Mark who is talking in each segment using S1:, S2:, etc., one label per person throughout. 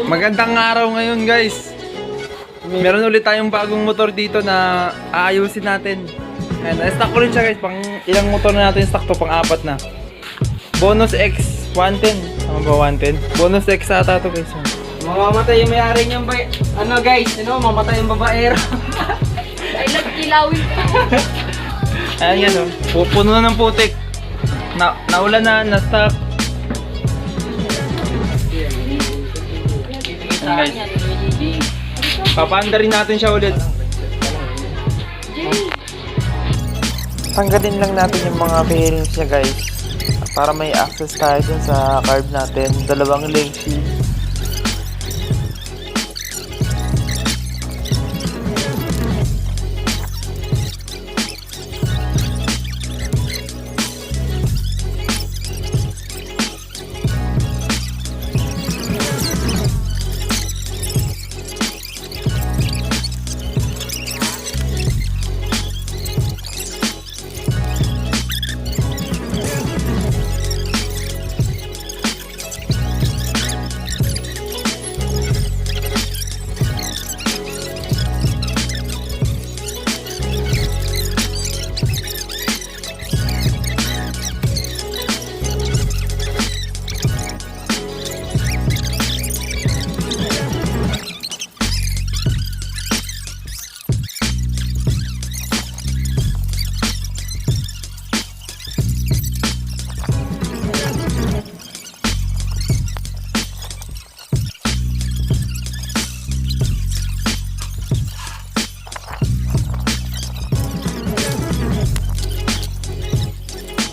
S1: Magandang araw ngayon guys. Meron ulit tayong bagong motor dito na aayusin natin. Ayan, na-stock ko rin siya guys. Pang ilang motor na natin stock to, pang apat na. Bonus X110. Tama ba 110? Bonus X ata to guys.
S2: Mamamatay yung may-ari niyang ano guys, mamatay yung babaero.
S3: Ay, nagkilawin ka.
S1: Ayan yan oh. Puno na ng putik. Naulan na, na-stock. Ayan guys. Papaanda rin natin siya ulit. Tanggalin lang natin yung mga bearings niya guys. Para may access tayo dun sa carb natin. Dalawang link shield.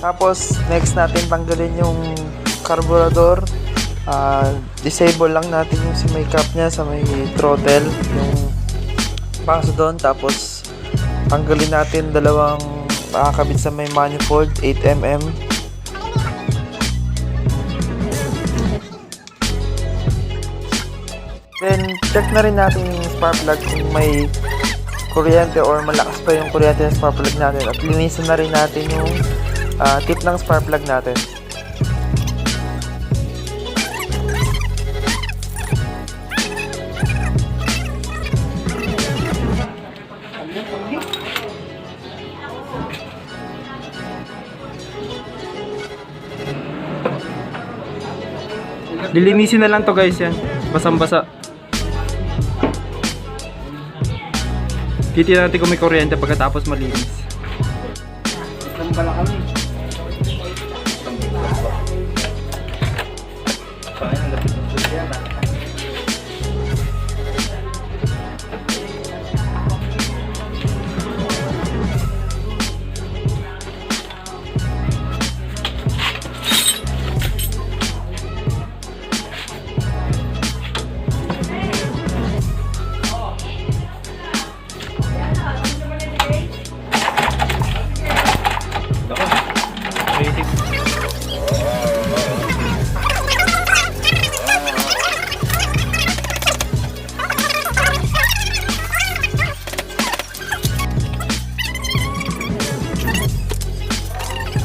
S1: Tapos, next natin tanggalin yung carburetor. Disable lang natin yung sa may cap niya, sa may throttle, yung paso doon. Tapos, tanggalin natin dalawang makakabit sa may manifold, 8mm. Then, check na rin natin yung spark plug kung may kuryente or malakas pa yung kuryente ng spark plug natin. At linisan na rin natin yung tip ng spark plug natin. Lilinisin na lang to guys yan. Basang-basa. Titignan natin kung may kuryente pagkatapos malinis.
S2: Isang pala kami.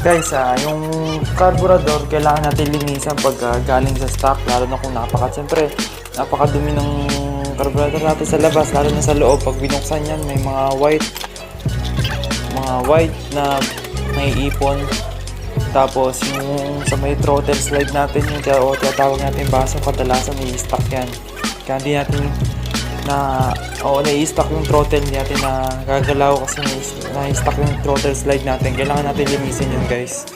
S1: Guys, yung carburetor kailangan natin linisan pag galing sa stock, lalo na kung siyempre napakadumi ng carburetor natin sa labas, lalo na sa loob. Pag binuksan yan, may mga white na may ipon. Tapos yung sa may throttle slide natin, yung tinatawag natin baso, kadalasan may stock yan. Kaya hindi natin nai-stock yung throttle, hindi natin na gagalaw kasi nai-stock yung throttle slide natin. Kailangan natin linisin yun guys.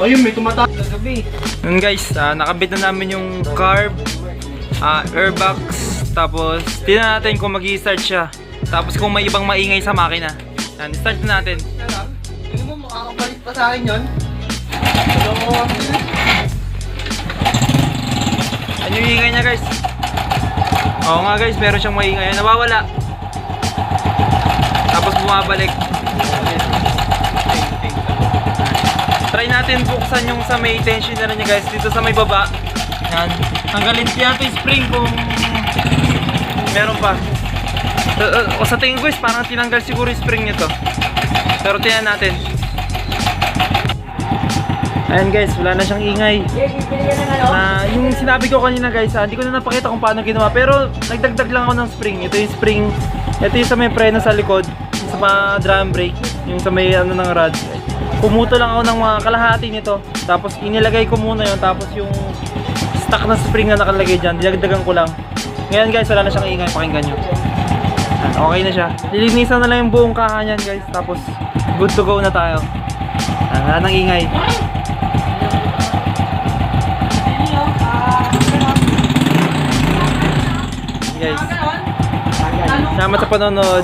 S2: Ayun, may tumatak sa gabi.
S1: Yun guys, nakabit na namin yung carb, airbox, tapos tingnan natin kung mag-i-start siya. Tapos kung may ibang maingay sa makina. Yan, start na natin.
S2: Tingin mo, makakapalit pa sa akin yun?
S1: Ano yung ingay niya guys? Oo nga guys, meron siyang maingay. Nawawala. Tapos bumabalik. Try natin buksan yung sa may tension na niya guys, dito sa may baba. Yan. Tanggalin siya ito yung spring kung meron pa. O sa tingin ko guys, parang tinanggal siguro yung spring nito. Pero tingnan natin. Ayan guys, wala na siyang ingay. Yung sinabi ko kanina guys, hindi ko na napakita kung paano ginawa. Pero nagdagdag lang ako ng spring. Ito yung spring, ito yung sa may preno sa likod, sa mga drum brake, yung sa may ano ng rod. Pumuto lang ako ng mga kalahati nito. Tapos inilagay ko muna yun. Tapos yung stock na spring na nakalagay dyan, dinagdagan ko lang. Ngayon guys, wala na siyang ingay. Pakinggan nyo. Okay na siya. Lilinisan na lang yung buong kaha niyan guys. Tapos good to go na tayo. Wala nang ingay. Guys, salamat sa panonood.